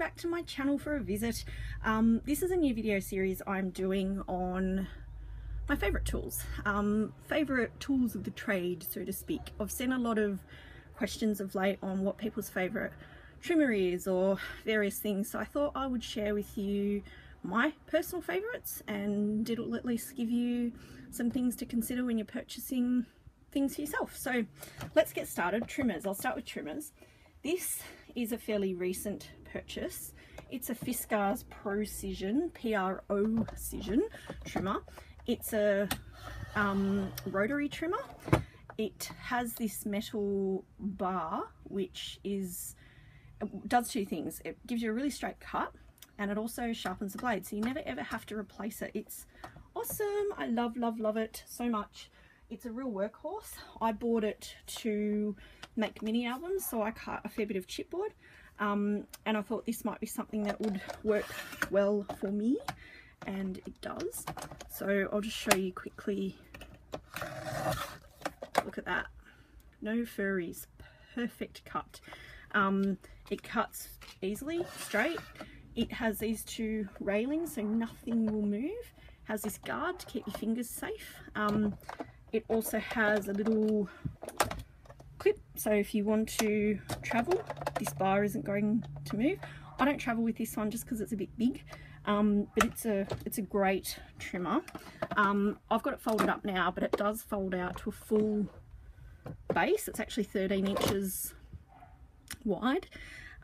back to my channel for a visit. This is a new video series I'm doing on my favourite tools. Favourite tools of the trade, so to speak. I've seen a lot of questions of late on what people's favourite trimmer is or various things, so I thought I would share with you my personal favourites, and it'll at least give you some things to consider when you're purchasing things for yourself. So let's get started. Trimmers. I'll start with trimmers. This is a fairly recent purchase. It's a Fiskars Procision, Procision trimmer. It's a rotary trimmer. It has this metal bar which does two things. It gives you a really straight cut, and it also sharpens the blade, so you never ever have to replace it. It's awesome. I love it so much. It's a real workhorse. I bought it to make mini albums, so I cut a fair bit of chipboard, and I thought this might be something that would work well for me, and it does. So I'll just show you quickly. Look at that, no furries, perfect cut. It cuts easily, straight. It has these two railings so nothing will move. Has this guard to keep your fingers safe. It also has a little clip, so if you want to travel, this bar isn't going to move. I don't travel with this one just because it's a bit big, but it's a great trimmer. I've got it folded up now, but it does fold out to a full base. It's actually 13 inches wide.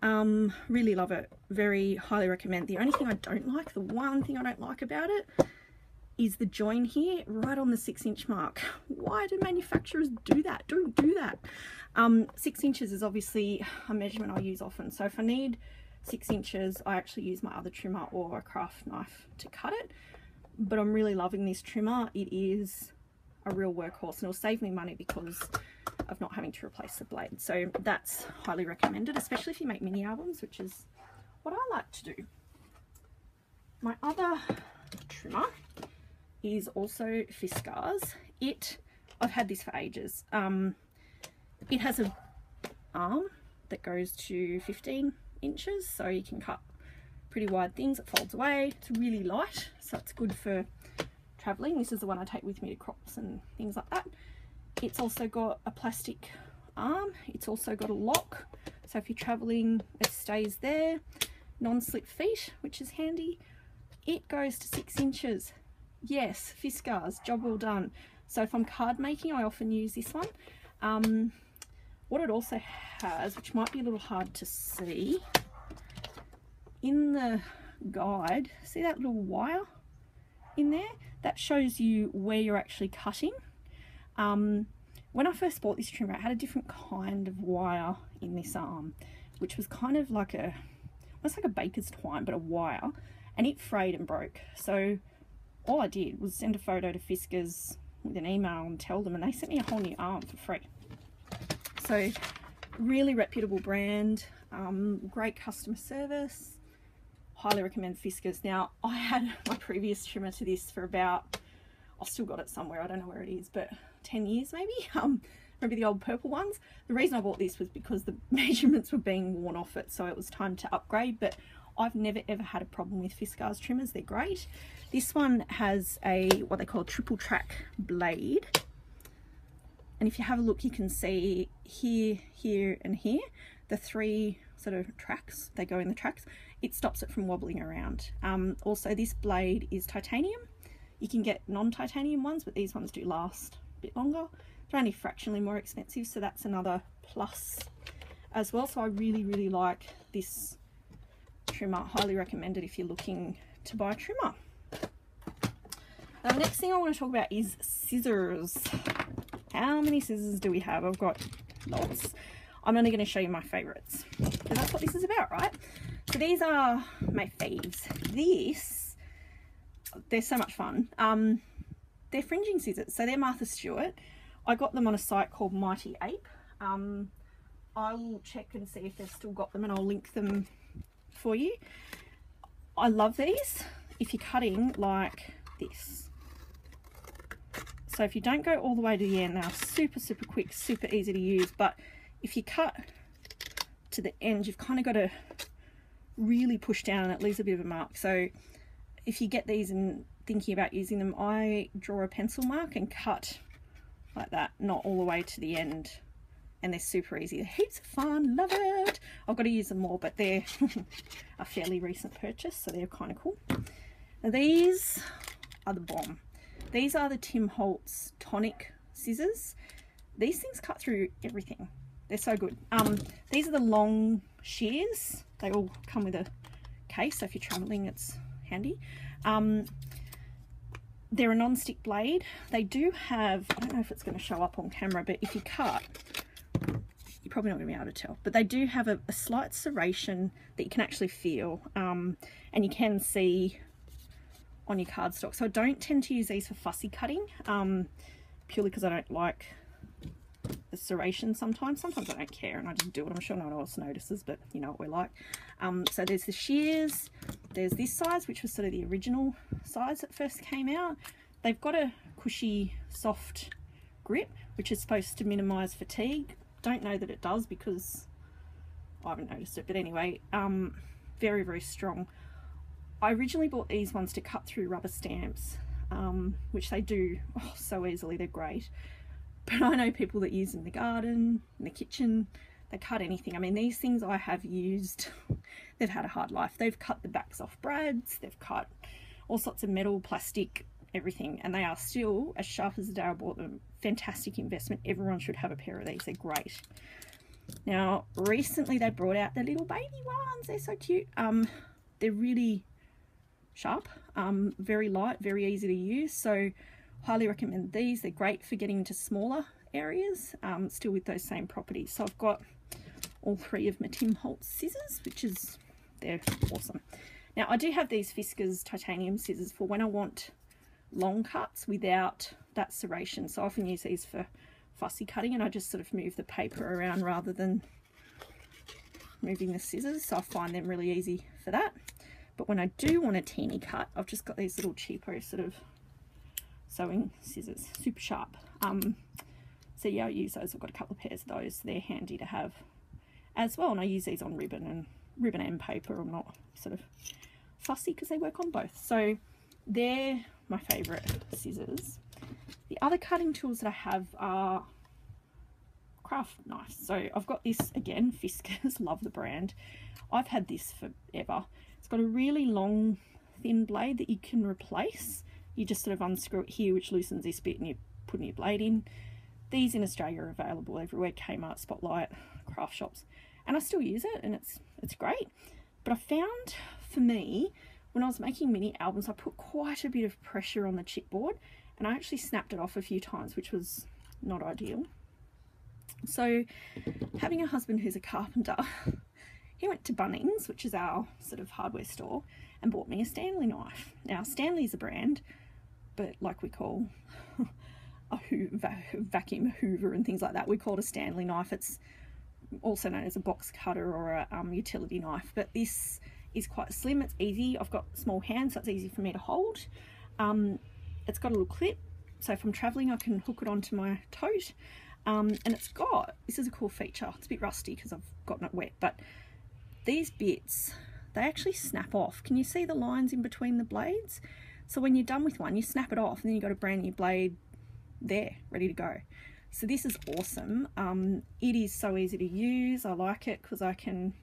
Really love it, very highly recommend. The only thing I don't like, the one thing I don't like about it, is the join here right on the 6-inch mark. Why do manufacturers do that? Don't do that. 6 inches is obviously a measurement I use often, so if I need 6 inches I actually use my other trimmer or a craft knife to cut it. But I'm really loving this trimmer. It is a real workhorse, and it'll save me money because of not having to replace the blade. So that's highly recommended, especially if you make mini albums, which is what I like to do. My other trimmer is also Fiskars. I've had this for ages. It has an arm that goes to 15 inches, so you can cut pretty wide things. It folds away. It's really light, so it's good for traveling. This is the one I take with me to crops and things like that. It's also got a plastic arm. It's also got a lock, so if you're traveling it stays there. Non-slip feet, which is handy. It goes to 6 inches. Yes, Fiskars, job well done. So if I'm card making, I often use this one. What it also has, which might be a little hard to see, in the guide, see that little wire in there? That shows you where you're actually cutting. When I first bought this trimmer, it had a different kind of wire in this arm, which was kind of like almost like a baker's twine, but a wire, and it frayed and broke. So all I did was send a photo to Fiskars with an email and tell them, and they sent me a whole new arm for free. So really reputable brand, great customer service, highly recommend Fiskars. Now I had my previous trimmer to this for about, I've still got it somewhere, I don't know where it is, but 10 years maybe. Remember the old purple ones? The reason I bought this was because the measurements were being worn off it, so it was time to upgrade. But I've never ever had a problem with Fiskars trimmers. They're great. This one has what they call a triple track blade, and if you have a look you can see here, here and here, the three sort of tracks, they go in the tracks. It stops it from wobbling around. Also this blade is titanium. You can get non-titanium ones, but these ones do last a bit longer. They're only fractionally more expensive, so that's another plus as well. So I really like this trimmer. Highly recommended if you're looking to buy a trimmer. Now the next thing I want to talk about is scissors. How many scissors do we have? I've got lots. I'm only going to show you my favorites, because that's what this is about, right? So these are my faves. They're so much fun. They're fringing scissors, so they're Martha Stewart. I got them on a site called Mighty Ape. I will check and see if they've still got them, and I'll link them for you. I love these if you're cutting like this. So if you don't go all the way to the end, they're super quick, super easy to use, but if you cut to the end, you've kind of got to really push down and it leaves a bit of a mark. So if you get these and thinking about using them, I draw a pencil mark and cut like that, not all the way to the end. And they're super easy. They're heaps of fun, love it. I've got to use them more, but they're a fairly recent purchase, so they're kind of cool. Now these are the bomb. These are the Tim Holtz tonic scissors. These things cut through everything. They're so good. These are the long shears. They all come with a case, so if you're traveling, it's handy. They're a non-stick blade. They do have, I don't know if it's going to show up on camera, but if you cut, you're probably not going to be able to tell, but they do have a slight serration that you can actually feel, and you can see on your cardstock. So I don't tend to use these for fussy cutting, purely because I don't like the serration sometimes. I don't care and I just do it. I'm sure no one else notices, but you know what we're like. So there's the shears, there's this size, which was sort of the original size that first came out. They've got a cushy, soft grip, which is supposed to minimize fatigue. Don't know that it does because I haven't noticed it, but anyway, very, very strong. I originally bought these ones to cut through rubber stamps, which they do so easily. They're great. But I know people that use them in the garden, in the kitchen, they cut anything. I mean, these things I have used, they've had a hard life. They've cut the backs off brads, they've cut all sorts of metal, plastic, everything, and they are still as sharp as the day I bought them. Fantastic investment. Everyone should have a pair of these. They're great. Now, recently they brought out the little baby ones. They're so cute. They're really sharp, very light, very easy to use, so highly recommend these. They're great for getting into smaller areas, still with those same properties. So I've got all three of my Tim Holtz scissors, they're awesome. Now I do have these Fiskars titanium scissors for when I want long cuts without that serration. So I often use these for fussy cutting, and I just sort of move the paper around rather than moving the scissors, so I find them really easy for that. But when I do want a teeny cut, I've just got these little cheapo sort of sewing scissors, super sharp. So yeah, I use those. I've got a couple of pairs of those. They're handy to have as well, and I use these on ribbon and paper. I'm not sort of fussy because they work on both. So they're my favorite scissors. The other cutting tools that I have are craft knives. So I've got this again, Fiskars, love the brand. I've had this forever. It's got a really long thin blade that you can replace. You just sort of unscrew it here, which loosens this bit, and you put your blade in. These in Australia are available everywhere, Kmart, Spotlight, craft shops, and I still use it, and it's great. But I found, for me, when I was making mini albums, I put quite a bit of pressure on the chipboard, and I actually snapped it off a few times, which was not ideal. So having a husband who's a carpenter, he went to Bunnings, which is our sort of hardware store, and bought me a Stanley knife. Now Stanley's a brand, but like we call a vacuum hoover and things like that, we call it a Stanley knife. It's also known as a box cutter or a utility knife, but this is quite slim. It's easy. I've got small hands, so it's easy for me to hold. It's got a little clip, so if I'm traveling I can hook it onto my tote. And it's got, this is a cool feature, it's a bit rusty because I've gotten it wet, but these bits, they actually snap off. Can you see the lines in between the blades? So when you're done with one, you snap it off, and then you've got a brand new blade there, ready to go. So this is awesome. It is so easy to use. I like it because I can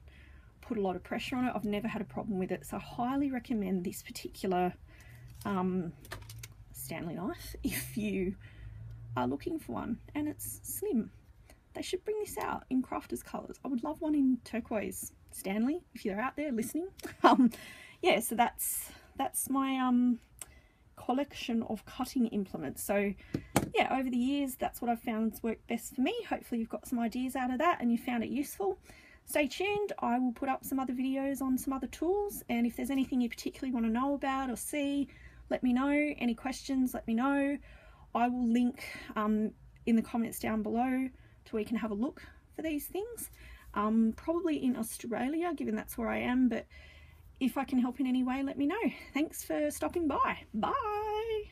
put a lot of pressure on it. I've never had a problem with it, so I highly recommend this particular Stanley knife if you are looking for one, and it's slim. They should bring this out in crafters colours. I would love one in turquoise. Stanley, if you're out there listening. Yeah, so that's my collection of cutting implements. So yeah, over the years, that's what I've found worked best for me. Hopefully you've got some ideas out of that and you found it useful. Stay tuned. I will put up some other videos on some other tools, and if there's anything you particularly want to know about or see, let me know. Any questions, let me know. I will link in the comments down below to where you can have a look for these things. Probably in Australia, given that's where I am, but if I can help in any way, let me know. Thanks for stopping by. Bye.